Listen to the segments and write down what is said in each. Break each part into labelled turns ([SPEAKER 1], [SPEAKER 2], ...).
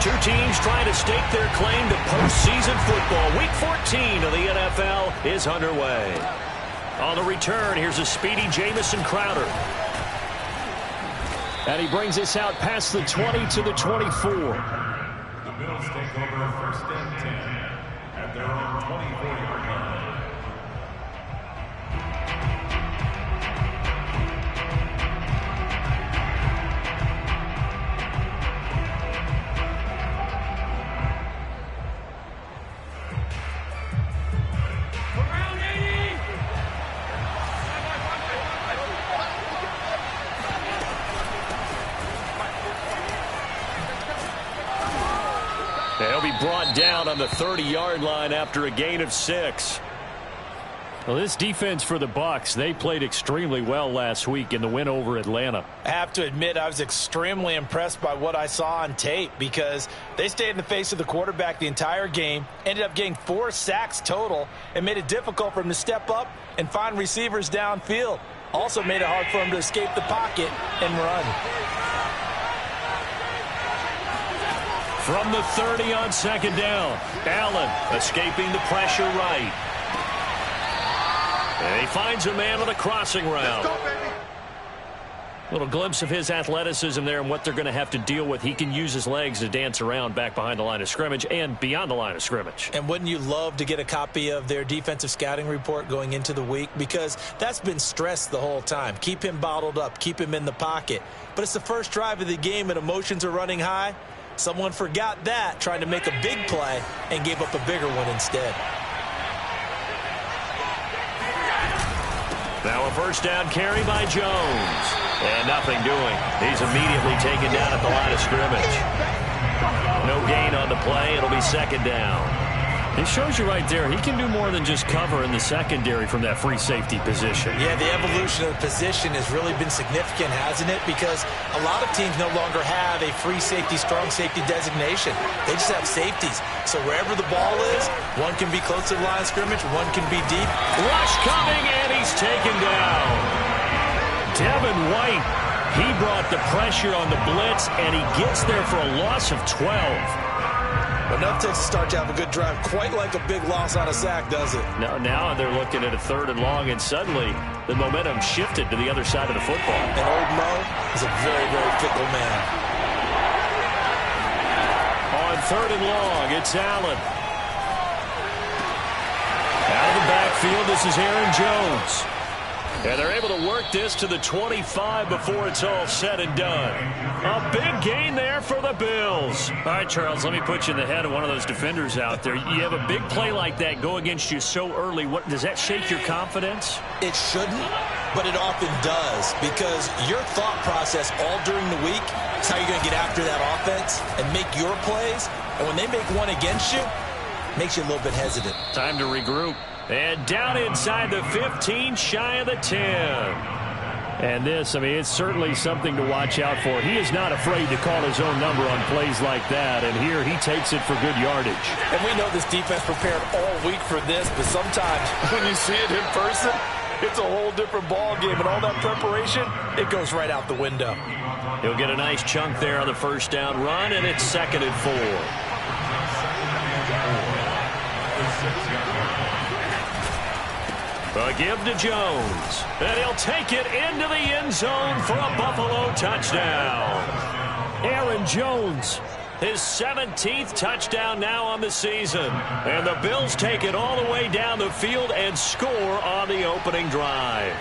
[SPEAKER 1] Two teams trying to stake their claim to postseason football. Week 14 of the NFL is underway. On the return, here's a speedy Jamison Crowder. And he brings us out past the 20 to the 24.
[SPEAKER 2] The Bills take over first and 10 at their own 24-yard line.
[SPEAKER 1] They'll be brought down on the 30-yard line after a gain of 6.
[SPEAKER 3] Well, this defense for the Bucs, they played extremely well last week in the win over Atlanta.
[SPEAKER 4] I have to admit I was extremely impressed by what I saw on tape because they stayed in the face of the quarterback the entire game, ended up getting 4 sacks total, and made it difficult for him to step up and find receivers downfield. Also made it hard for him to escape the pocket and run.
[SPEAKER 1] From the 30 on second down, Allen escaping the pressure right. And he finds a man on a crossing route. Little glimpse of his athleticism there and what they're going to have to deal with. He can use his legs to dance around back behind the line of scrimmage and beyond the line of scrimmage.
[SPEAKER 4] And wouldn't you love to get a copy of their defensive scouting report going into the week? Because that's been stressed the whole time. Keep him bottled up. Keep him in the pocket. But it's the first drive of the game and emotions are running high. Someone forgot that, trying to make a big play, and gave up a bigger one instead.
[SPEAKER 1] Now a first down carry by Jones. And nothing doing. He's immediately taken down at the line of scrimmage. No gain on the play. It'll be second down.
[SPEAKER 3] It shows you right there, he can do more than just cover in the secondary from that free safety position.
[SPEAKER 4] Yeah, the evolution of the position has really been significant, hasn't it? Because a lot of teams no longer have a free safety, strong safety designation. They just have safeties. So wherever the ball is, one can be close to the line of scrimmage, one can be deep.
[SPEAKER 1] Rush coming, and he's taken down. Devin White, he brought the pressure on the blitz, and he gets there for a loss of 12.
[SPEAKER 4] Enough takes to start to have a good drive. Quite like a big loss on a sack, does it?
[SPEAKER 1] Now they're looking at a 3rd and long, and suddenly the momentum shifted to the other side of the football.
[SPEAKER 4] And old Mo is a very, very fickle man.
[SPEAKER 1] On 3rd and long, it's Allen. Out of the backfield, this is Aaron Jones. And they're able to work this to the 25 before it's all said and done. A big gain there for the Bills.
[SPEAKER 3] All right, Charles, let me put you in the head of one of those defenders out there. You have a big play like that go against you so early. What does that shake your confidence?
[SPEAKER 4] It shouldn't, but it often does, because your thought process all during the week is how you're going to get after that offense and make your plays. And when they make one against you, it makes you a little bit hesitant.
[SPEAKER 3] Time to regroup.
[SPEAKER 1] And down inside the 15, shy of the 10.
[SPEAKER 3] And this, I mean, it's certainly something to watch out for. He is not afraid to call his own number on plays like that. And here he takes it for good yardage.
[SPEAKER 4] And we know this defense prepared all week for this, but sometimes when you see it in person, it's a whole different ball game. And all that preparation, it goes right out the window.
[SPEAKER 1] He'll get a nice chunk there on the first down run, and it's 2nd and 4. A give to Jones, and he'll take it into the end zone for a Buffalo touchdown. Aaron Jones, his 17th touchdown now on the season. And the Bills take it all the way down the field and score on the opening drive.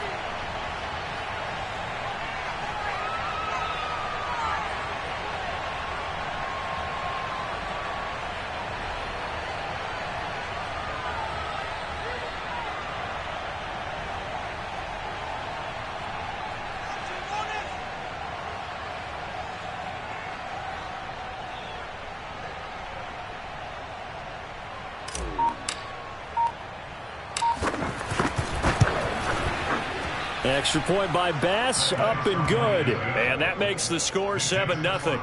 [SPEAKER 1] Extra point by Bass, up and good. And that makes the score 7-0.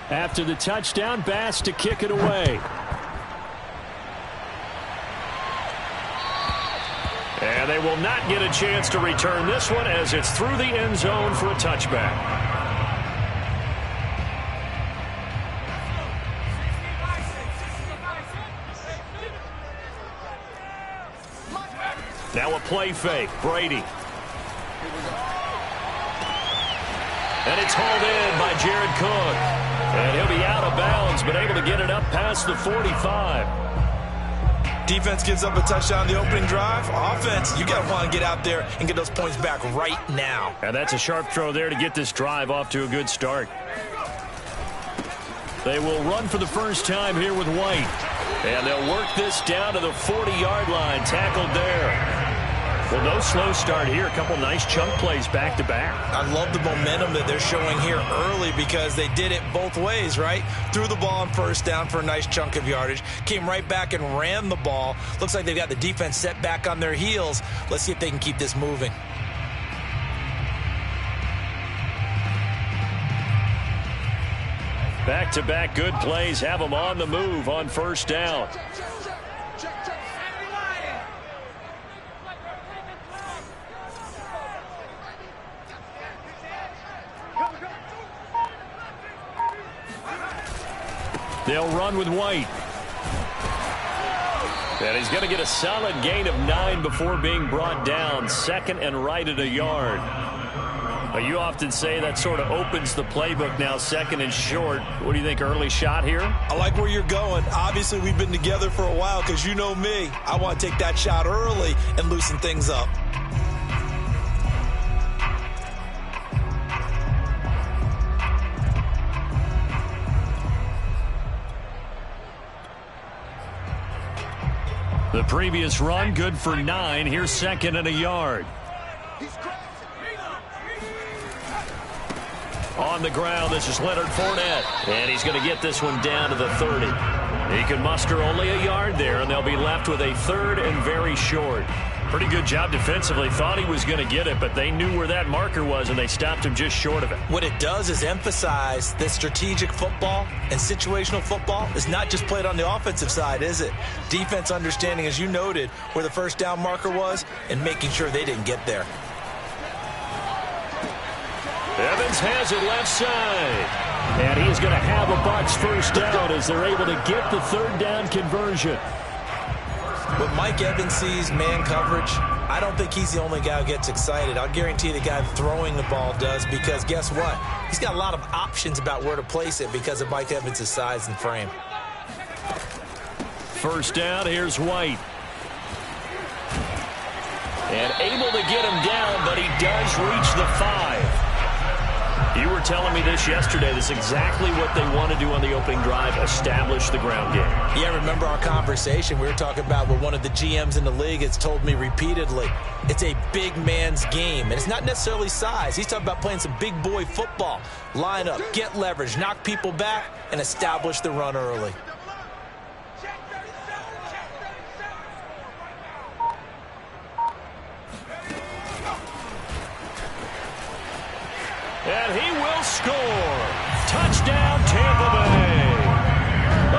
[SPEAKER 3] After the touchdown, Bass to kick it away. And they will not get a chance to return this one as it's through the end zone for a touchback. Now a play fake. Brady. And it's hauled in by Jared Cook. And he'll be out of bounds, but able to get it up past the 45.
[SPEAKER 4] Defense gives up a touchdown the opening drive. Offense, you got to want to get out there and get those points back right now.
[SPEAKER 3] And that's a sharp throw there to get this drive off to a good start. They will run for the first time here with White. And they'll work this down to the 40-yard line. Tackled there. Well, no slow start here. A couple nice chunk plays back-to-back.
[SPEAKER 4] I love the momentum that they're showing here early because they did it both ways, right? Threw the ball on first down for a nice chunk of yardage. Came right back and ran the ball. Looks like they've got the defense set back on their heels. Let's see if they can keep this moving.
[SPEAKER 3] Back-to-back good plays have them on the move on first down. They'll run with White. And he's going to get a solid gain of 9 before being brought down. Second and right at a yard. But you often say that sort of opens the playbook now, second and short. What do you think, early shot here?
[SPEAKER 4] I like where you're going. Obviously, we've been together for a while because you know me. I want to take that shot early and loosen things up.
[SPEAKER 3] The previous run, good for 9. Here's second and a yard. On the ground, this is Leonard Fournette. And he's going to get this one down to the 30. He can muster only a yard there, and they'll be left with a third and very short. Pretty good job defensively. Thought he was going to get it, but they knew where that marker was, and they stopped him just short of it.
[SPEAKER 4] What it does is emphasize that strategic football and situational football is not just played on the offensive side, is it? Defense understanding, as you noted, where the first down marker was and making sure they didn't get there.
[SPEAKER 3] Evans has it left side. And he's going to have a Bucs first down as they're able to get the third down conversion.
[SPEAKER 4] When Mike Evans sees man coverage, I don't think he's the only guy who gets excited. I'll guarantee the guy throwing the ball does, because guess what? He's got a lot of options about where to place it because of Mike Evans' size and frame.
[SPEAKER 3] First down, here's White. And able to get him down, but he does reach the 5. You were telling me this yesterday. This is exactly what they want to do on the opening drive, establish the ground game.
[SPEAKER 4] Yeah, remember our conversation? We were talking about what one of the GMs in the league has told me repeatedly. It's a big man's game, and it's not necessarily size. He's talking about playing some big boy football. Line up, get leverage, knock people back, and establish the run early.
[SPEAKER 3] And he will score. Touchdown, Tampa Bay.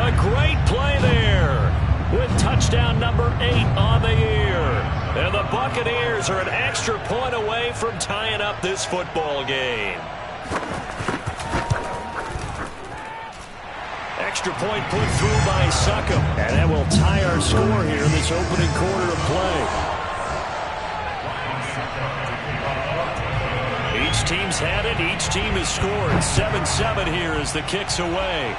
[SPEAKER 3] A great play there with touchdown number 8 on the year. And the Buccaneers are an extra point away from tying up this football game. Extra point put through by Succop. And that will tie our score here in this opening quarter of play. Each team's had it. Each team has scored. 7-7 here as the kick's away.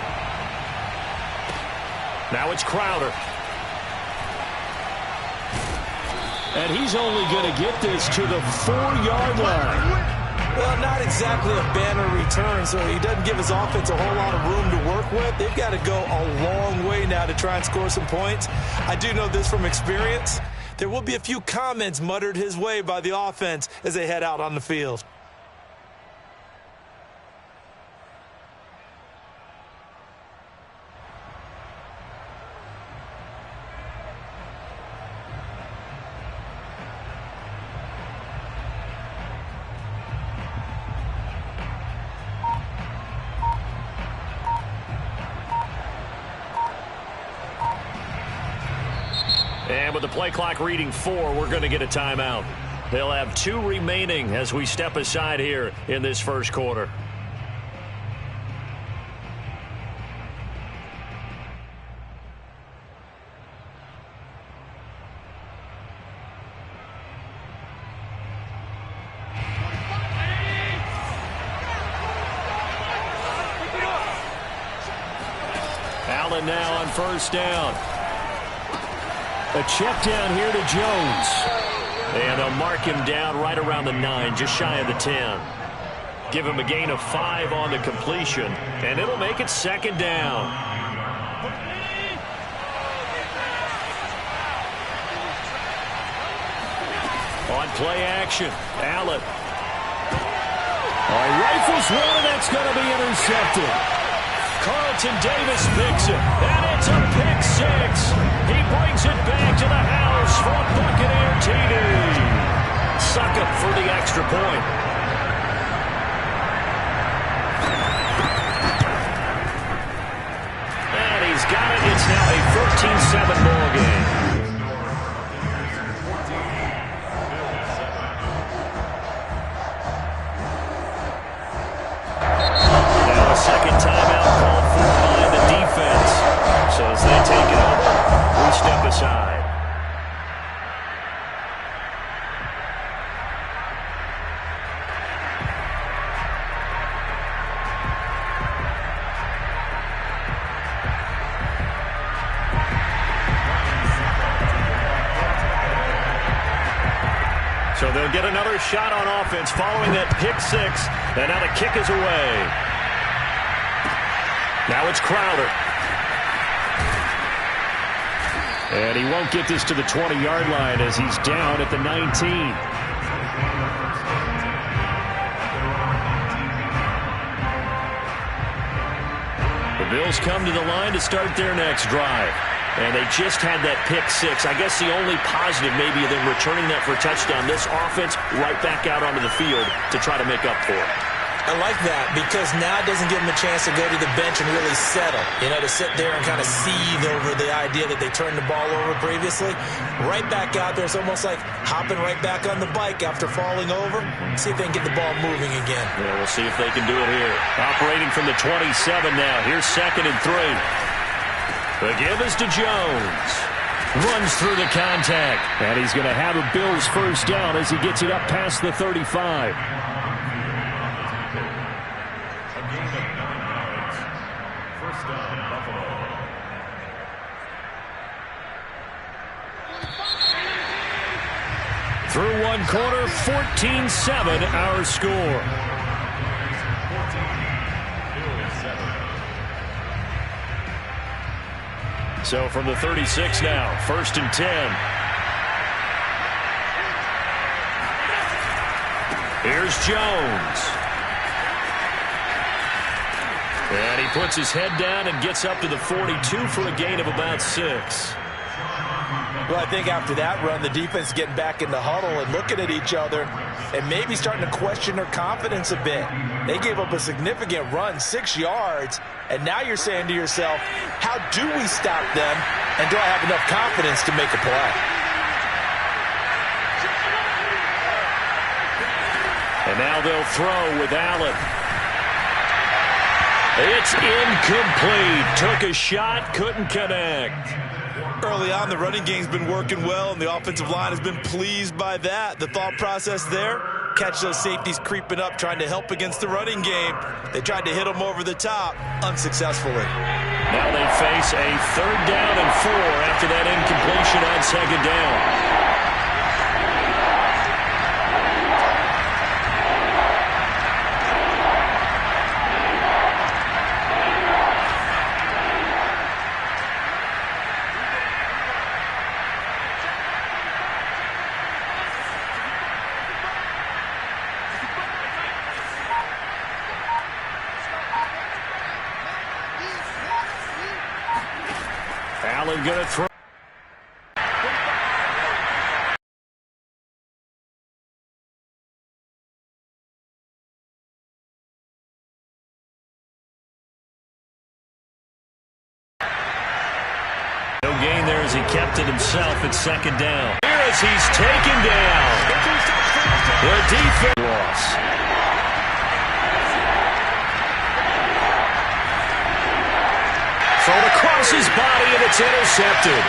[SPEAKER 3] Now it's Crowder. And he's only going to get this to the 4-yard line.
[SPEAKER 4] Well, not exactly a banner return, so he doesn't give his offense a whole lot of room to work with. They've got to go a long way now to try and score some points. I do know this from experience. There will be a few comments muttered his way by the offense as they head out on the field.
[SPEAKER 1] And with the play clock reading 4, we're going to get a timeout. They'll have 2 remaining as we step aside here in this first quarter. Allen now on first down. A check down here to Jones. And they'll mark him down right around the 9, just shy of the 10. Give him a gain of 5 on the completion, and it'll make it second down. On play action, Allen. Rifles one, and that's going to be intercepted. Carlton Davis picks it, and it's a pick 6. He brings it back to the house for a Buccaneer TD. Suck up for the extra point. And he's got it. It's now a 14-7 ball game. Now a second timeout called for by the defense. So as they take it over, we step aside. So they'll get another shot on offense following that pick 6. And now the kick is away. Now it's Crowder. And he won't get this to the 20-yard line as he's down at the 19. The Bills come to the line to start their next drive. And they just had that pick 6. I guess the only positive maybe of them returning that for a touchdown. This offense right back out onto the field to try to make up for it.
[SPEAKER 4] I like that because now it doesn't give them a chance to go to the bench and really settle. You know, to sit there and kind of seethe over the idea that they turned the ball over previously. Right back out there. It's almost like hopping right back on the bike after falling over. See if they can get the ball moving again.
[SPEAKER 1] Yeah, we'll see if they can do it here. Operating from the 27 now. Here's 2nd and 3. The give is to Jones. Runs through the contact. And he's going to have a Bills first down as he gets it up past the 35.
[SPEAKER 2] First down, Buffalo.
[SPEAKER 1] Through one quarter, 14-7 our score. So from the 36 now, 1st and 10. Here's Jones. And he puts his head down and gets up to the 42 for a gain of about 6.
[SPEAKER 4] Well, I think after that run, the defense is getting back in the huddle and looking at each other and maybe starting to question their confidence a bit. They gave up a significant run, 6 yards, and now you're saying to yourself, how do we stop them, and do I have enough confidence to make a play?
[SPEAKER 1] And now they'll throw with Allen. It's incomplete. Took a shot, couldn't connect.
[SPEAKER 4] Early on, the running game's been working well, and the offensive line has been pleased by that. The thought process there, catch those safeties creeping up, trying to help against the running game. They tried to hit them over the top, unsuccessfully.
[SPEAKER 1] Now they face a 3rd down and 4 after that incompletion on 2nd down. Allen going to throw. No gain there as he kept it himself at second down. Here as he's taken down. The defense loss. Thrown across his body, and it's intercepted.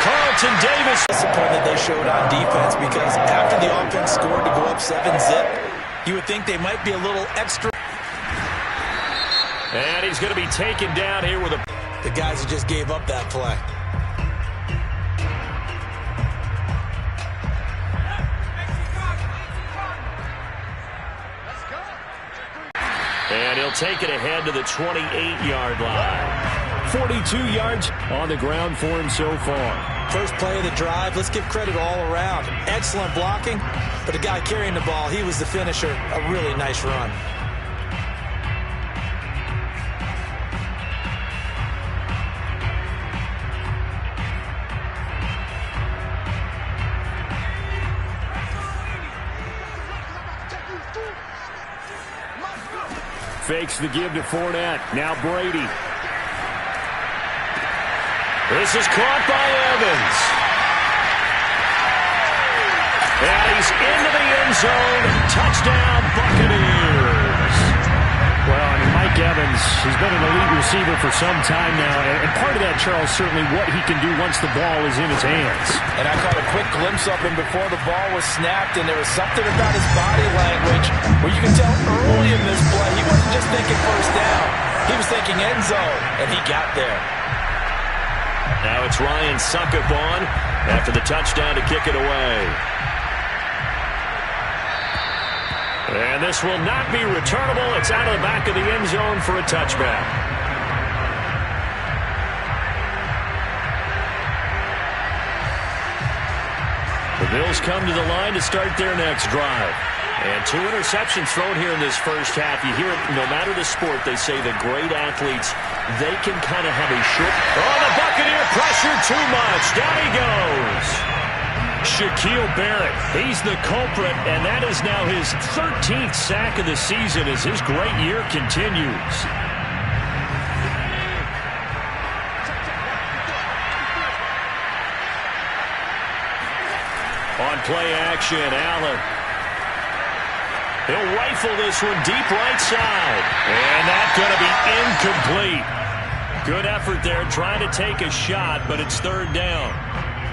[SPEAKER 1] Carlton Davis.
[SPEAKER 4] Discipline that they showed on defense, because after the offense scored to go up 7-zip, you would think they might be a little extra.
[SPEAKER 1] And he's going to be taken down here with
[SPEAKER 4] the guys who just gave up that play.
[SPEAKER 1] And he'll take it ahead to the 28-yard line. 42 yards on the ground for him so far.
[SPEAKER 4] First play of the drive, let's give credit all around. Excellent blocking, but the guy carrying the ball, he was the finisher. A really nice run.
[SPEAKER 1] Fakes the give to Fournette. Now Brady. This is caught by Evans. And he's into the end zone. Touchdown, Buccaneers.
[SPEAKER 3] Well, I mean, Mike Evans, he's been an elite receiver for some time now. And part of that, Charles, certainly what he can do once the ball is in his hands.
[SPEAKER 4] And I caught a quick glimpse of him before the ball was snapped, and there was something about his body language where you can tell early in this play he wasn't just thinking first down. He was thinking end zone, and he got there.
[SPEAKER 1] Now it's Ryan Suckup on after the touchdown to kick it away. And this will not be returnable. It's out of the back of the end zone for a touchback. The Bills come to the line to start their next drive. And 2 interceptions thrown here in this first half. You hear it no matter the sport, they say the great athletes, they can kind of have a short. Oh, the Buccaneer pressure too much. Down he goes. Shaquille Barrett, he's the culprit, and that is now his 13th sack of the season as his great year continues. On play action, Allen. He'll rifle this one deep right side. And that's going to be incomplete. Good effort there trying to take a shot, but it's third down.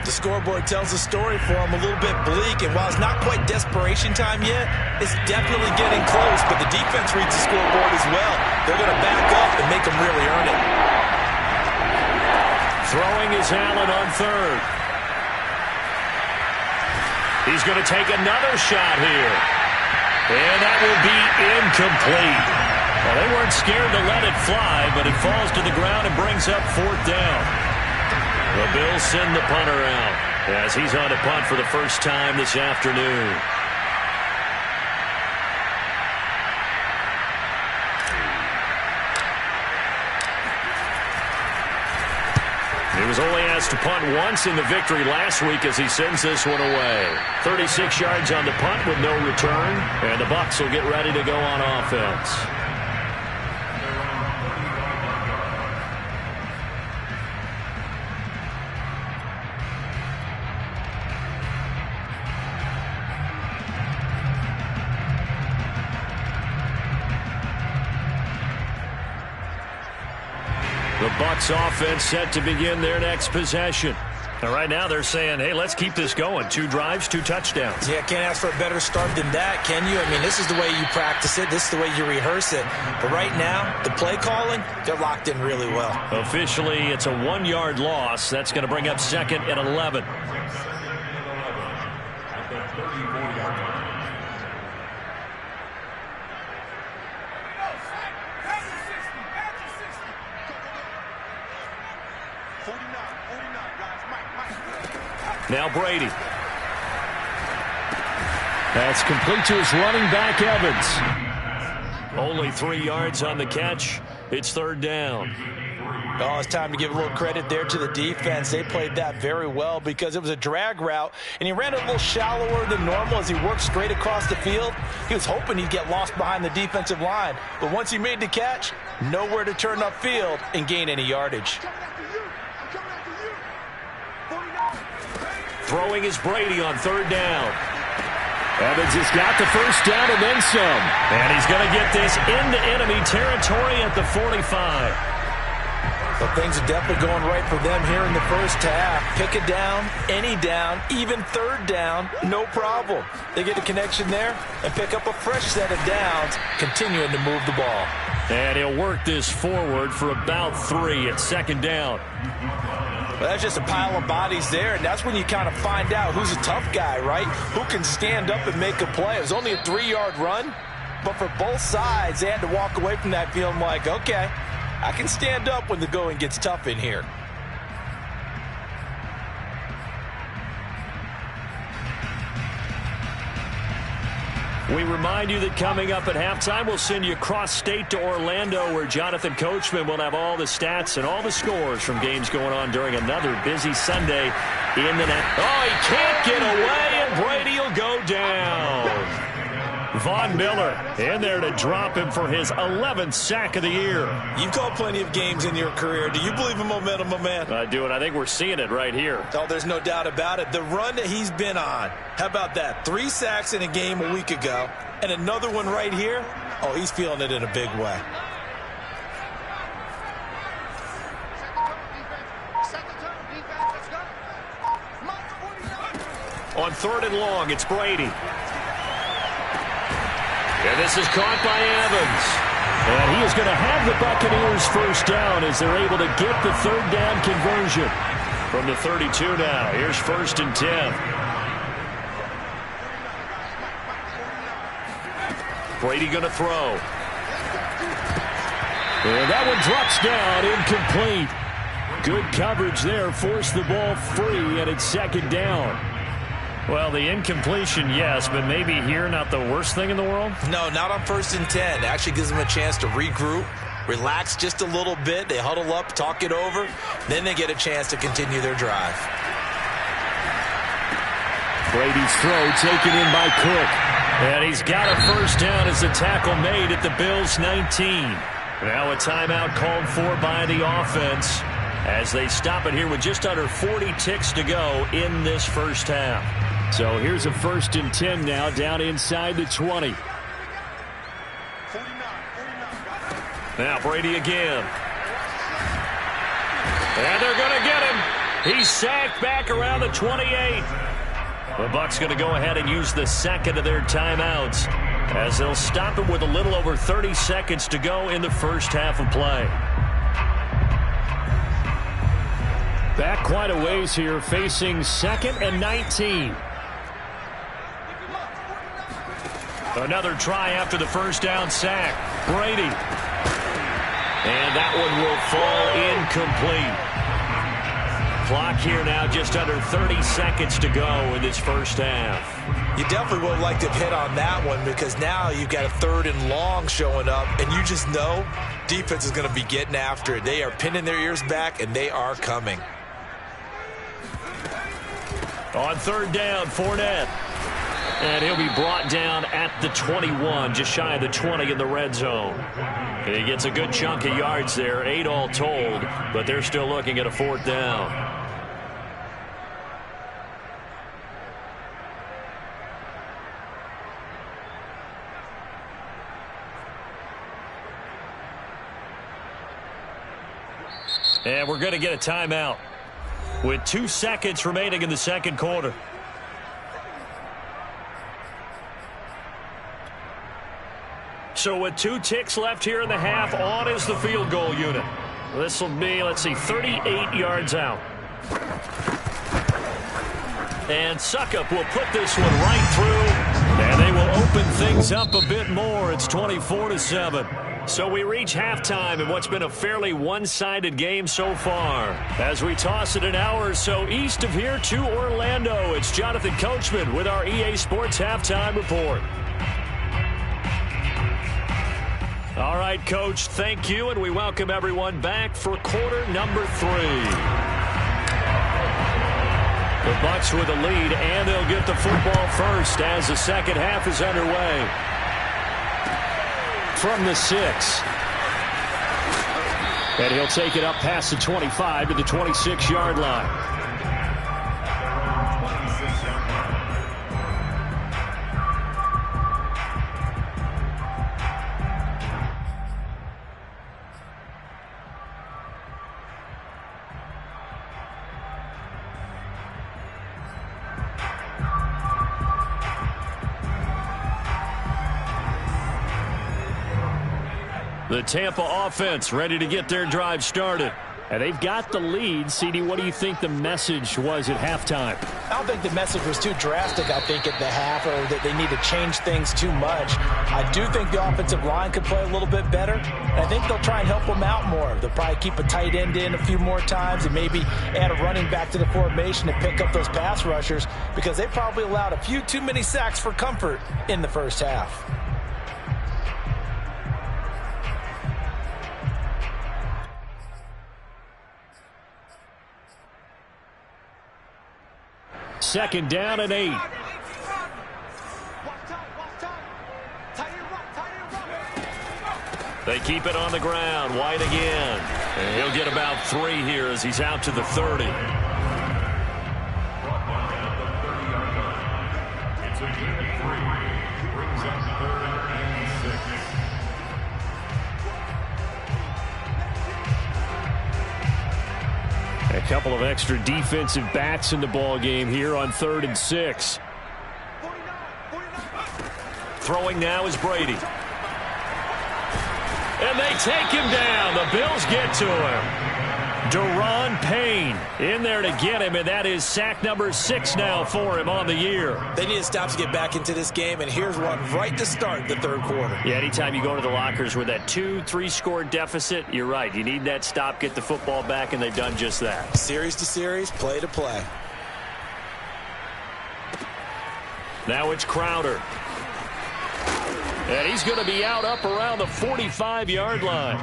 [SPEAKER 4] The scoreboard tells the story for him, a little bit bleak, and while it's not quite desperation time yet, it's definitely getting close, but the defense reads the scoreboard as well. They're going to back up and make them really earn it.
[SPEAKER 1] Throwing is Allen on third. He's going to take another shot here. And that will be incomplete. Well, they weren't scared to let it fly, but it falls to the ground and brings up fourth down. The Bills send the punter out as he's on to punt for the first time this afternoon. He was only asked to punt once in the victory last week as he sends this one away. 36 yards on the punt with no return, and the Bucs will get ready to go on offense. The Bucs offense set to begin their next possession. And right now they're saying, hey, let's keep this going. 2 drives, 2 touchdowns.
[SPEAKER 4] Yeah, can't ask for a better start than that, can you? I mean, this is the way you practice it. This is the way you rehearse it. But right now, the play calling, they're locked in really well.
[SPEAKER 1] Officially, it's a 1-yard loss. That's going to bring up second and 11. Now Brady. That's complete to his running back, Evans. Only 3 yards on the catch. It's third down.
[SPEAKER 4] Oh, it's time to give a little credit there to the defense. They played that very well because it was a drag route, and he ran it a little shallower than normal as he worked straight across the field. He was hoping he'd get lost behind the defensive line, but once he made the catch, nowhere to turn upfield and gain any yardage.
[SPEAKER 1] Throwing is Brady on third down. Evans has got the first down and then some. And he's going to get this into enemy territory at the 45.
[SPEAKER 4] Well, things are definitely going right for them here in the first half. Pick a down, any down, even third down, no problem. They get a connection there and pick up a fresh set of downs, continuing to move the ball.
[SPEAKER 1] And he'll work this forward for about 3 at second down.
[SPEAKER 4] Well, that's just a pile of bodies there, and that's when you kind of find out who's a tough guy, right? Who can stand up and make a play. It was only a 3-yard run, but for both sides, they had to walk away from that feeling like, okay, I can stand up when the going gets tough in here.
[SPEAKER 1] We remind you that coming up at halftime, we'll send you cross-state to Orlando, where Jonathan Coachman will have all the stats and all the scores from games going on during another busy Sunday in the net. Oh, he can't get away, and Brady will go down. Von Miller in there to drop him for his 11th sack of the year.
[SPEAKER 4] You've called plenty of games in your career. Do you believe in momentum, my man?
[SPEAKER 1] I do, and I think we're seeing it right here.
[SPEAKER 4] Oh, there's no doubt about it. The run that he's been on, how about that? 3 sacks in a game a week ago, and another one right here. Oh, he's feeling it in a big way.
[SPEAKER 1] On third and long, it's Brady. And this is caught by Evans. And he is going to have the Buccaneers first down as they're able to get the third down conversion. From the 32 now, here's first and 10. Brady going to throw. And that one drops down, incomplete. Good coverage there, forced the ball free, and it's second down. Well, the incompletion, yes, but maybe here not the worst thing in the world?
[SPEAKER 4] No, not on first and 10. Actually gives them a chance to regroup, relax just a little bit. They huddle up, talk it over. Then they get a chance to continue their drive.
[SPEAKER 1] Brady's throw taken in by Cook. And he's got a first down as the tackle made at the Bills' 19. Now a timeout called for by the offense as they stop it here with just under 40 ticks to go in this first half. So here's a first and 10 now down inside the 20. Now Brady again. And they're going to get him. He's sacked back around the 28. The Bucs going to go ahead and use the second of their timeouts as they'll stop him with a little over 30 seconds to go in the first half of play. Back quite a ways here, facing 2nd and 19. Another try after the first down sack. Brady. And that one will fall incomplete. Clock here now just under 30 seconds to go in this first half.
[SPEAKER 4] You definitely would have liked to hit on that one because now you've got a third and long showing up, and you just know defense is going to be getting after it. They are pinning their ears back, and they are coming.
[SPEAKER 1] On third down, Fournette. And he'll be brought down at the 21, just shy of the 20 in the red zone. He gets a good chunk of yards there, 8 all told, but they're still looking at a fourth down. And we're going to get a timeout with 2 seconds remaining in the second quarter. So with 2 ticks left here in the half, on is the field goal unit. This will be, let's see, 38 yards out. And Suckup will put this one right through, and they will open things up a bit more. It's 24-7. So we reach halftime in what's been a fairly one-sided game so far. As we toss it an hour or so east of here to Orlando, it's Jonathan Coachman with our EA Sports Halftime Report. All right, Coach, thank you, and we welcome everyone back for quarter number 3. The Bucs with a lead, and they'll get the football first as the second half is underway. From the 6. And he'll take it up past the 25 to the 26-yard line. The Tampa offense ready to get their drive started.
[SPEAKER 3] And they've got the lead. CD, what do you think the message was at halftime?
[SPEAKER 4] I don't think the message was too drastic, I think, at the half, or that they need to change things too much. I do think the offensive line could play a little bit better. And I think they'll try and help them out more. They'll probably keep a tight end in a few more times and maybe add a running back to the formation to pick up those pass rushers, because they probably allowed a few too many sacks for comfort in the first half.
[SPEAKER 3] Second down and 8.
[SPEAKER 1] They keep it on the ground. White again. And he'll get about 3 here as he's out to the 30.
[SPEAKER 2] It's a good 3. Brings up 3rd and 6.
[SPEAKER 3] A couple of extra defensive backs in the ball game here on 3rd and 6.
[SPEAKER 1] Throwing now is Brady. And they take him down. The Bills get to him. Daron Payne in there to get him, and that is sack number 6 now for him on the year.
[SPEAKER 4] They need a stop to get back into this game, and here's one right to start the third quarter.
[SPEAKER 1] Yeah, anytime you go to the lockers with that 2-3 score deficit, you're right. You need that stop, get the football back, and they've done just that.
[SPEAKER 4] Series to series, play to play.
[SPEAKER 1] Now it's Crowder. And he's going to be out up around the 45-yard line.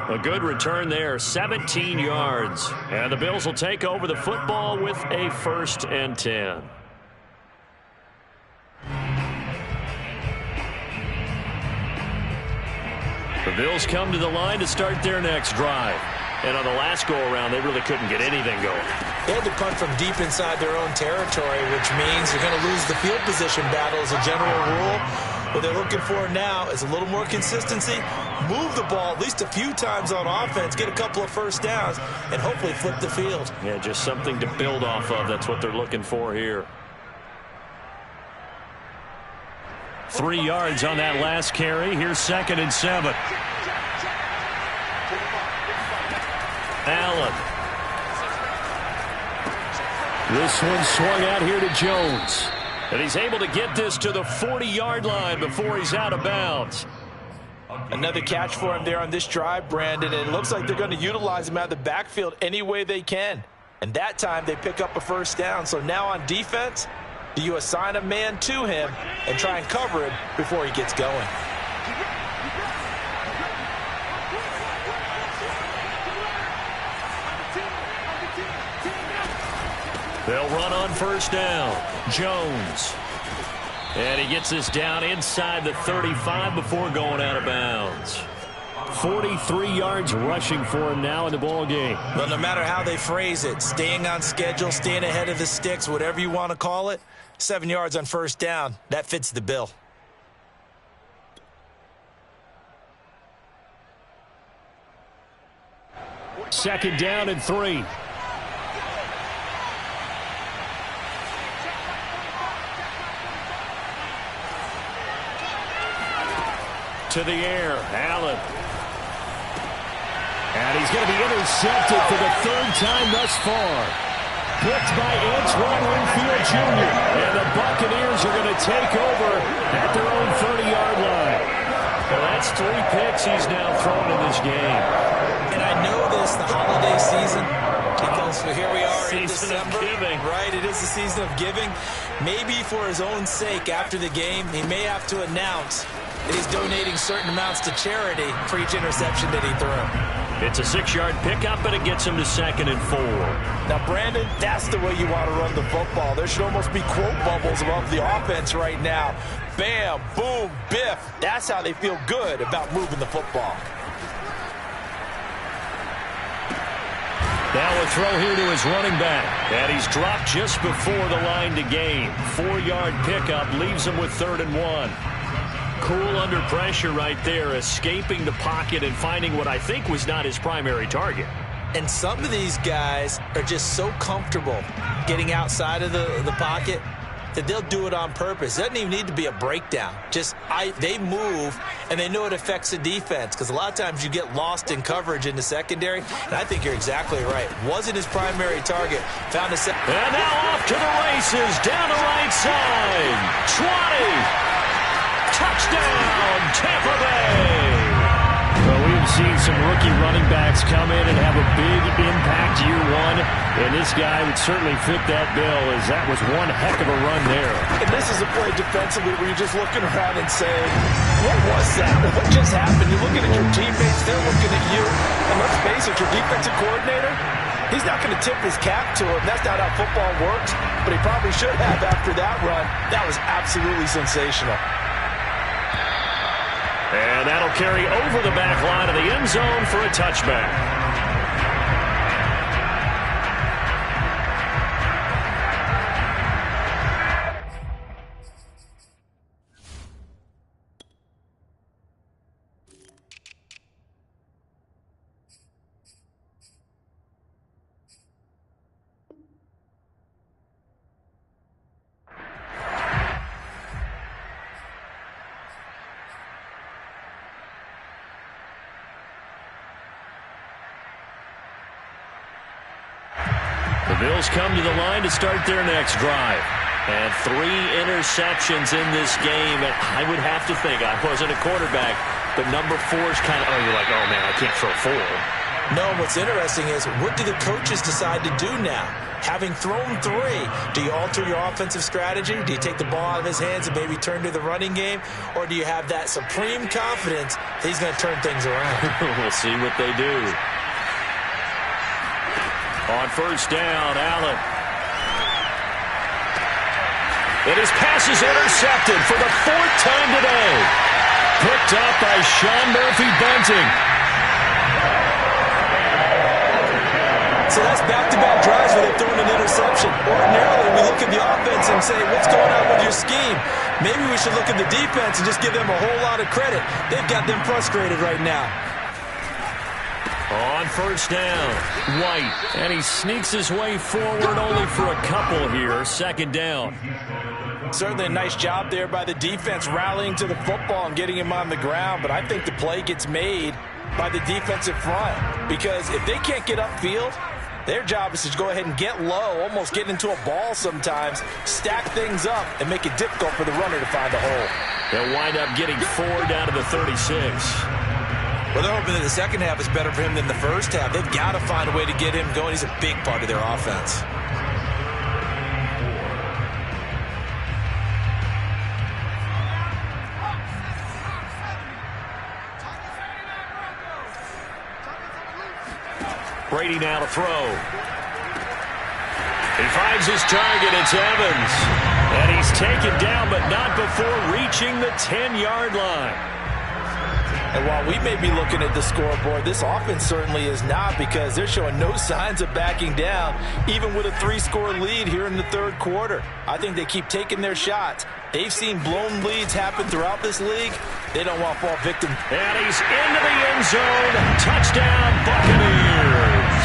[SPEAKER 1] A good return there, 17 yards. And the Bills will take over the football with a 1st and 10. The Bills come to the line to start their next drive. And on the last go-around, they really couldn't get anything going.
[SPEAKER 4] They had to punt from deep inside their own territory, which means you're going to lose the field position battle as a general rule. What they're looking for now is a little more consistency, move the ball at least a few times on offense, get a couple of first downs, and hopefully flip the field.
[SPEAKER 1] Yeah, just something to build off of. That's what they're looking for here. 3 yards on that last carry. Here's 2nd and 7. Allen.
[SPEAKER 3] This one swung out here to Jones.
[SPEAKER 1] And he's able to get this to the 40-yard line before he's out of bounds.
[SPEAKER 4] Another catch for him there on this drive, Brandon, and it looks like they're going to utilize him out of the backfield any way they can. And that time they pick up a first down. So now on defense, do you assign a man to him and try and cover him before he gets going?
[SPEAKER 1] They'll run on first down. Jones. And he gets this down inside the 35 before going out of bounds.
[SPEAKER 3] 43 yards rushing for him now in the ball game.
[SPEAKER 4] Well, no matter how they phrase it, staying on schedule, staying ahead of the sticks, whatever you want to call it, 7 yards on first down, that fits the bill.
[SPEAKER 3] Second down and 3.
[SPEAKER 1] To the air, Allen.
[SPEAKER 3] And he's going to be intercepted for the 3rd time thus far. Picked by Antoine Winfield Jr.
[SPEAKER 1] And the Buccaneers are going to take over at their own 30-yard line. Well, that's 3 picks he's now thrown in this game.
[SPEAKER 4] And I know this, the holiday season, because here we are in
[SPEAKER 1] Season of
[SPEAKER 4] December.
[SPEAKER 1] giving.
[SPEAKER 4] Right, it is the season of giving. Maybe for his own sake after the game, he may have to announce that he's donating certain amounts to charity for each interception that he threw.
[SPEAKER 1] It's a 6-yard pickup, but it gets him to 2nd and 4.
[SPEAKER 4] Now, Brandon, that's the way you want to run the football. There should almost be quote bubbles above the offense right now. Bam, boom, biff. That's how they feel good about moving the football.
[SPEAKER 1] Now a throw here to his running back. And he's dropped just before the line to gain. 4-yard pickup leaves him with 3rd and 1. Cool under pressure right there, escaping the pocket and finding what I think was not his primary target.
[SPEAKER 4] And some of these guys are just so comfortable getting outside of the pocket that they'll do it on purpose. It doesn't even need to be a breakdown. They move, and they know it affects the defense, because a lot of times you get lost in coverage in the secondary, and I think you're exactly right. Wasn't his primary target. Found a second.
[SPEAKER 1] And now off to the races, down the right side. 20. Touchdown, Tampa Bay.
[SPEAKER 3] Well, we've seen some rookie running backs come in and have a big impact year one, and this guy would certainly fit that bill, as that was one heck of a run there.
[SPEAKER 4] And this is a play defensively where you're just looking around and saying, what was that? What just happened? You're looking at your teammates, they're looking at you, and let's face it, your defensive coordinator, he's not going to tip his cap to him. That's not how football works, but he probably should have after that run. That was absolutely sensational.
[SPEAKER 1] And that'll carry over the back line of the end zone for a touchback. The Bills come to the line to start their next drive. And 3 interceptions in this game. And I would have to think, I wasn't a quarterback, but number 4 is kind of, you're like, oh, man, I can't throw 4.
[SPEAKER 4] No, what's interesting is, what do the coaches decide to do now? Having thrown 3, do you alter your offensive strategy? Do you take the ball out of his hands and maybe turn to the running game? Or do you have that supreme confidence that he's going to turn things around?
[SPEAKER 1] We'll see what they do. On first down, Allen. And his pass is intercepted for the 4th time today. Picked up by Sean Murphy-Bunting.
[SPEAKER 4] So that's back-to-back drives where they've thrown an interception. Ordinarily, we look at the offense and say, what's going on with your scheme? Maybe we should look at the defense and just give them a whole lot of credit. They've got them frustrated right now.
[SPEAKER 1] On first down, White. And he sneaks his way forward only for a couple here. Second down.
[SPEAKER 4] Certainly a nice job there by the defense rallying to the football and getting him on the ground. But I think the play gets made by the defensive front. Because if they can't get upfield, their job is to go ahead and get low, almost get into a ball sometimes, stack things up, and make it difficult for the runner to find a hole.
[SPEAKER 1] They'll wind up getting 4 down to the 36.
[SPEAKER 4] Well, they're hoping that the second half is better for him than the first half. They've got to find a way to get him going. He's a big part of their offense.
[SPEAKER 1] Brady now to throw. He finds his target. It's Evans. And he's taken down, but not before reaching the 10-yard line.
[SPEAKER 4] And while we may be looking at the scoreboard, this offense certainly is not, because they're showing no signs of backing down, even with a 3-score lead here in the third quarter. I think they keep taking their shots. They've seen blown leads happen throughout this league. They don't want to fall victim.
[SPEAKER 1] And he's into the end zone. Touchdown, Buccaneers.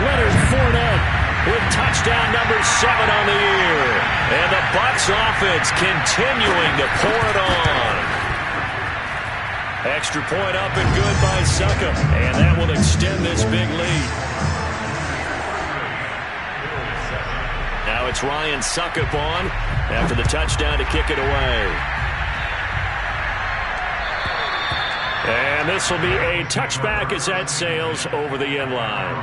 [SPEAKER 1] Leonard Fournette with touchdown number 7 on the year. And the Bucs offense continuing to pour it on. Extra point up and good by Suckup. And that will extend this big lead. Now it's Ryan Suckup on after the touchdown to kick it away. And this will be a touchback as that sails over the end line.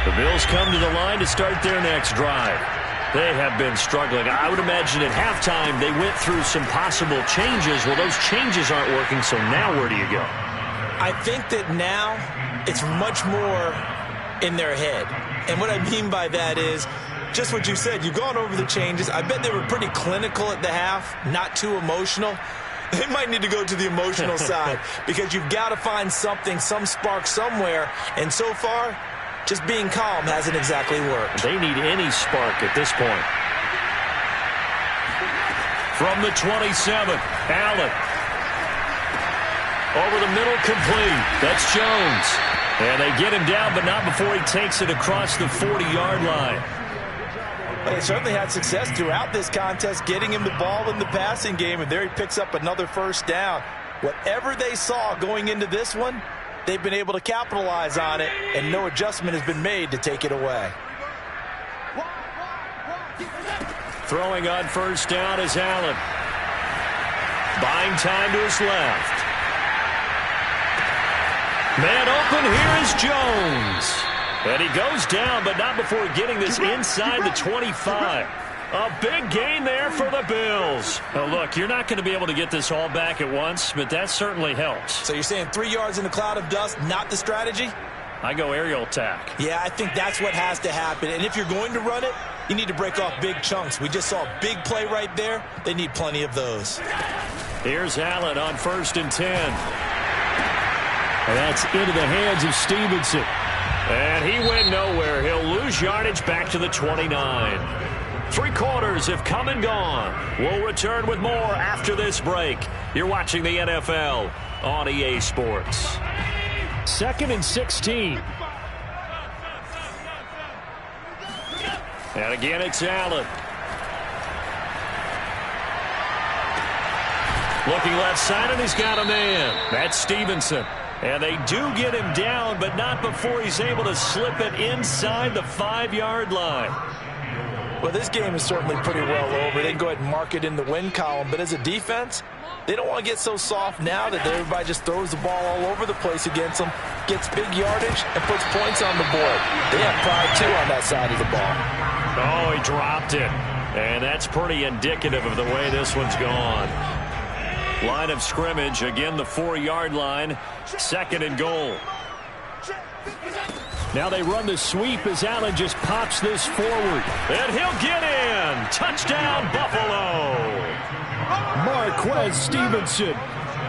[SPEAKER 1] The Bills come to the line to start their next drive. They have been struggling. I would imagine at halftime they went through some possible changes. Well, those changes aren't working, so now where do you go?
[SPEAKER 4] I think that now it's much more in their head. And what I mean by that is just what you said. You've gone over the changes. I bet they were pretty clinical at the half, not too emotional. They might need to go to the emotional side, because you've got to find something, some spark somewhere. And so far, just being calm hasn't exactly worked.
[SPEAKER 1] They need any spark at this point. From the 27, Allen. Over the middle, complete. That's Jones. And they get him down, but not before he takes it across the 40-yard line.
[SPEAKER 4] They certainly had success throughout this contest, getting him the ball in the passing game, and there he picks up another first down. Whatever they saw going into this one, they've been able to capitalize on it, and no adjustment has been made to take it away.
[SPEAKER 1] Throwing on first down is Allen. Buying time to his left. Man open, here is Jones. And he goes down, but not before getting this inside the 25. A big gain there for the Bills. Oh, look, you're not going to be able to get this all back at once, but that certainly helps.
[SPEAKER 4] So you're saying 3 yards in a cloud of dust, not the strategy?
[SPEAKER 1] I go aerial attack.
[SPEAKER 4] Yeah, I think that's what has to happen. And if you're going to run it, you need to break off big chunks. We just saw a big play right there. They need plenty of those.
[SPEAKER 1] Here's Allen on 1st and 10. And that's into the hands of Stevenson. And he went nowhere. He'll lose yardage back to the 29. 3 quarters have come and gone. We'll return with more after this break. You're watching the NFL on EA Sports. 2nd and 16. And again, it's Allen. Looking left side, and he's got a man. That's Stevenson. And they do get him down, but not before he's able to slip it inside the 5-yard line.
[SPEAKER 4] Well, this game is certainly pretty well over. They can go ahead and mark it in the win column. But as a defense, they don't want to get so soft now that everybody just throws the ball all over the place against them, gets big yardage, and puts points on the board. They have pride, too, on that side of the ball.
[SPEAKER 1] Oh, he dropped it. And that's pretty indicative of the way this one's gone. Line of scrimmage, again the 4-yard line, 2nd and goal. Now they run the sweep as Allen just pops this forward. And he'll get in. Touchdown, Buffalo. Marquez Stevenson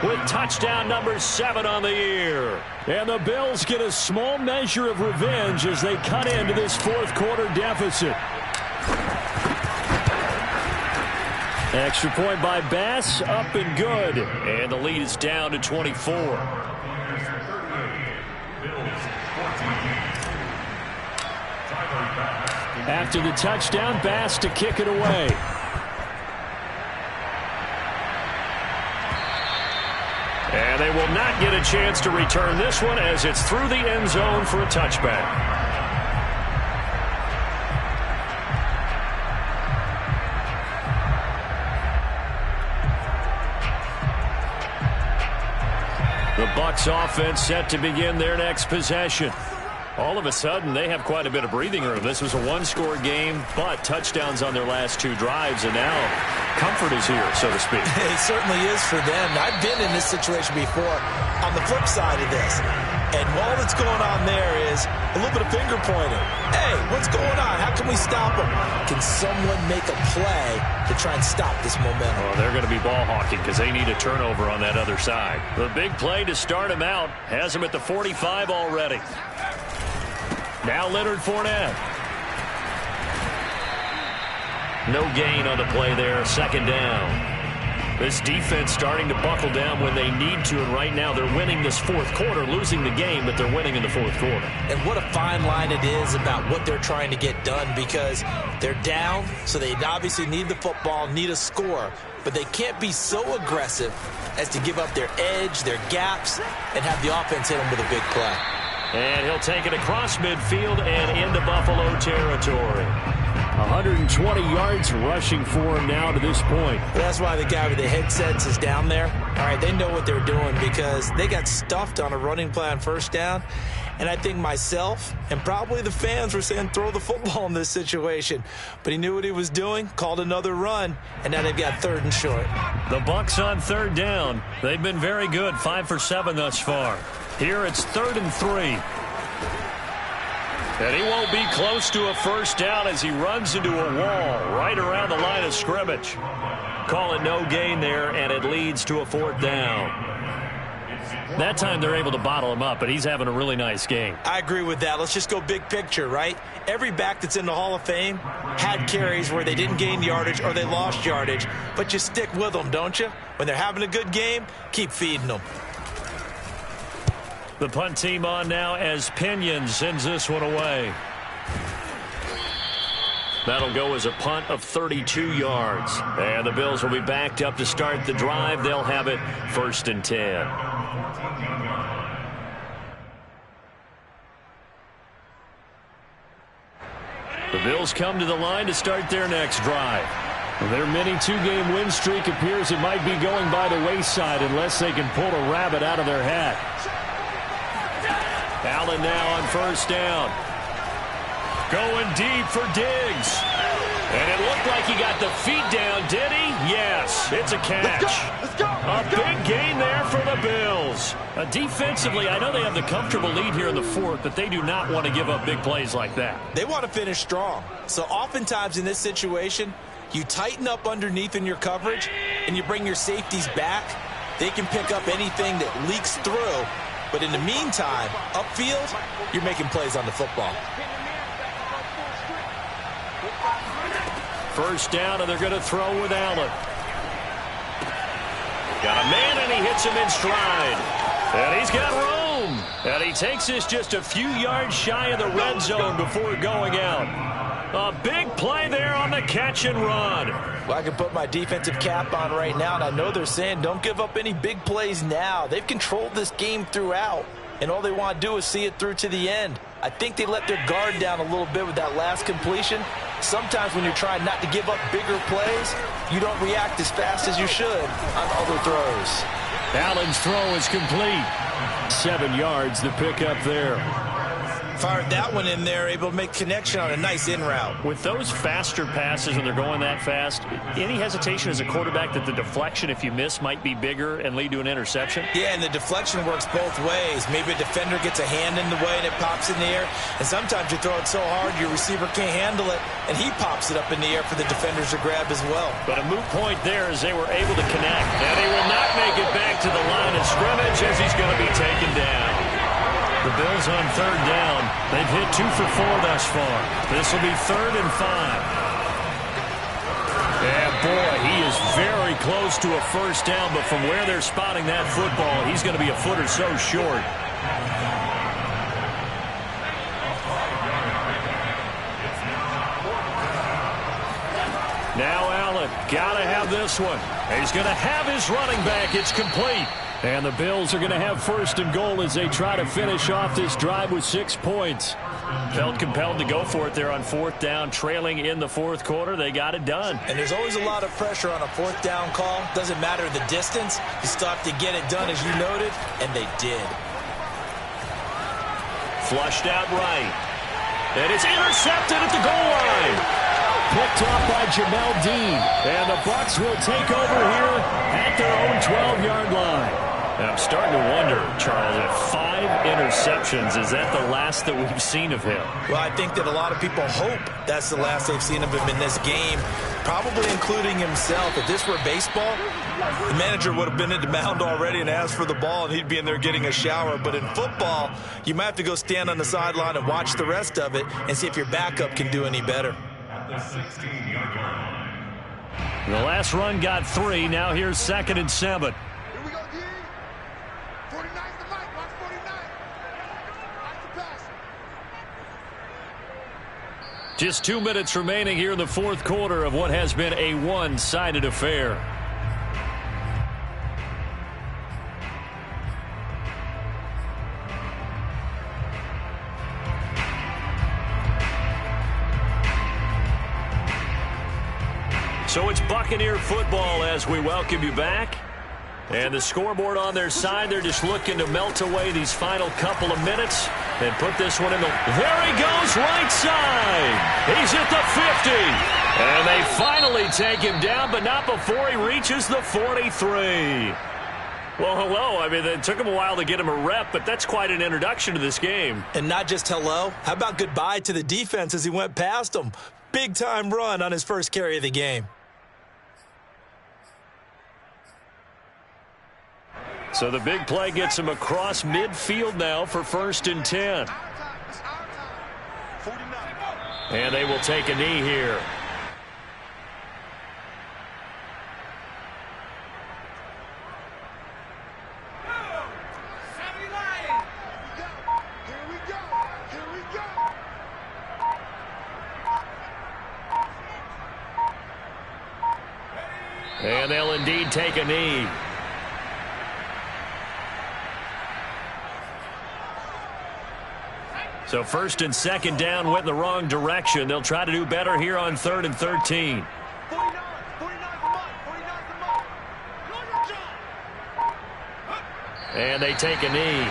[SPEAKER 1] with touchdown number 7 on the year. And the Bills get a small measure of revenge as they cut into this 4th quarter deficit. Extra point by Bass, up and good. And the lead is down to 24. After the touchdown, Bass to kick it away. And they will not get a chance to return this one as it's through the end zone for a touchback. The Bucs offense set to begin their next possession. All of a sudden, they have quite a bit of breathing room. This was a 1-score game, but touchdowns on their last 2 drives, and now comfort is here, so to speak.
[SPEAKER 4] It certainly is for them. I've been in this situation before on the flip side of this. And all that's going on there is a little bit of finger pointing. Hey, what's going on? How can we stop them? Can someone make a play to try and stop this momentum?
[SPEAKER 1] Well, they're going to be ball hawking because they need a turnover on that other side. The big play to start him out has him at the 45 already. Now Leonard Fournette. No gain on the play there. 2nd down. This defense starting to buckle down when they need to, and right now they're winning this 4th quarter, losing the game, but they're winning in the 4th quarter.
[SPEAKER 4] And what a fine line it is about what they're trying to get done, because they're down, so they obviously need the football, need a score, but they can't be so aggressive as to give up their edge, their gaps, and have the offense hit them with a big play.
[SPEAKER 1] And he'll take it across midfield and into Buffalo territory. 120 yards rushing for him now to this point.
[SPEAKER 4] Well, that's why the guy with the headsets is down there. All right, they know what they're doing because they got stuffed on a running play on 1st down. And I think myself and probably the fans were saying throw the football in this situation. But he knew what he was doing, called another run, and now they've got 3rd and short.
[SPEAKER 1] The Bucs on 3rd down. They've been very good, 5 for 7 thus far. Here it's 3rd and 3. And he won't be close to a 1st down as he runs into a wall right around the line of scrimmage. Call it no gain there, and it leads to a 4th down. That time they're able to bottle him up, but he's having a really nice game.
[SPEAKER 4] I agree with that. Let's just go big picture, right? Every back that's in the Hall of Fame had carries where they didn't gain yardage or they lost yardage, but you stick with them, don't you? When they're having a good game, keep feeding them.
[SPEAKER 1] The punt team on now as Pinion sends this one away. That'll go as a punt of 32 yards. And the Bills will be backed up to start the drive. They'll have it 1st and 10. The Bills come to the line to start their next drive. Their mini two-game win streak appears it might be going by the wayside unless they can pull a rabbit out of their hat. Allen now on 1st down. Going deep for Diggs. And it looked like he got the feet down, did he? Yes, it's a catch.
[SPEAKER 3] Let's go.
[SPEAKER 1] A big gain there for the Bills. Defensively, I know they have the comfortable lead here in the 4th, but they do not want to give up big plays like that.
[SPEAKER 4] They want to finish strong. So oftentimes in this situation, you tighten up underneath in your coverage, and you bring your safeties back. They can pick up anything that leaks through. But in the meantime, upfield, you're making plays on the football.
[SPEAKER 1] 1st down, and they're going to throw with Allen. Got a man, and he hits him in stride. And he's got room. And he takes this just a few yards shy of the red zone before going out. A big play there on the catch and run.
[SPEAKER 4] Well, I can put my defensive cap on right now, and I know they're saying don't give up any big plays now. They've controlled this game throughout, and all they want to do is see it through to the end. I think they let their guard down a little bit with that last completion. Sometimes when you're trying not to give up bigger plays, you don't react as fast as you should on other throws.
[SPEAKER 1] Allen's throw is complete. 7 yards the pickup there.
[SPEAKER 4] Fired that one in there, able to make connection on a nice in route.
[SPEAKER 1] With those faster passes when they're going that fast, any hesitation as a quarterback that the deflection, if you miss, might be bigger and lead to an interception?
[SPEAKER 4] Yeah, and the deflection works both ways. Maybe a defender gets a hand in the way and it pops in the air. And sometimes you throw it so hard your receiver can't handle it, and he pops it up in the air for the defenders to grab as well.
[SPEAKER 1] But a moot point there as they were able to connect. And he will not make it back to the line of scrimmage as he's going to be taken down. The Bills on 3rd down. They've hit 2 for 4 thus far. This will be 3rd and 5. And boy, he is very close to a 1st down, but from where they're spotting that football, he's going to be a foot or so short. Now Allen, gotta have this one. He's going to have his running back. It's complete. And the Bills are going to have 1st and goal as they try to finish off this drive with 6 points. Felt compelled to go for it there on 4th down, trailing in the 4th quarter. They got it done.
[SPEAKER 4] And there's always a lot of pressure on a 4th down call. Doesn't matter the distance. You still have to get it done, as you noted, and they did.
[SPEAKER 1] Flushed out right. And it's intercepted at the goal line. Picked off by Jamel Dean. And the Bucs will take over here at their own 12-yard line. And I'm starting to wonder, Charles, if 5 interceptions, is that the last that we've seen of him?
[SPEAKER 4] Well, I think that a lot of people hope that's the last they've seen of him in this game, probably including himself. If this were baseball, the manager would have been at the mound already and asked for the ball, and he'd be in there getting a shower. But in football, you might have to go stand on the sideline and watch the rest of it and see if your backup can do any better.
[SPEAKER 1] The last run got 3. Now here's 2nd and 7.
[SPEAKER 3] Here we go, D. 49's the mic. Watch 49. Watch the pass.
[SPEAKER 1] Just 2 minutes remaining here in the 4th quarter of what has been a one-sided affair. So it's Buccaneer football as we welcome you back. And the scoreboard on their side, they're just looking to melt away these final couple of minutes and put this one in the... There he goes, right side. He's at the 50. And they finally take him down, but not before he reaches the 43. Well, hello. I mean, it took him a while to get him a rep, but that's quite an introduction to this game.
[SPEAKER 4] And not just hello. How about goodbye to the defense as he went past him? Big-time run on his first carry of the game.
[SPEAKER 1] So the big play gets him across midfield now for 1st and 10. And they will take a knee here. And they'll indeed take a knee. So first and second down went in the wrong direction. They'll try to do better here on 3rd and 13. And they take a knee.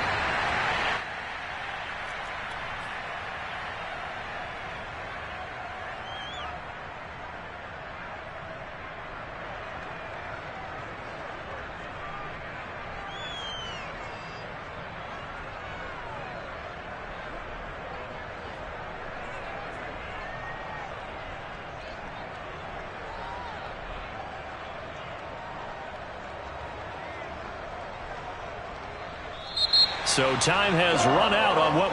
[SPEAKER 1] So time has run out on what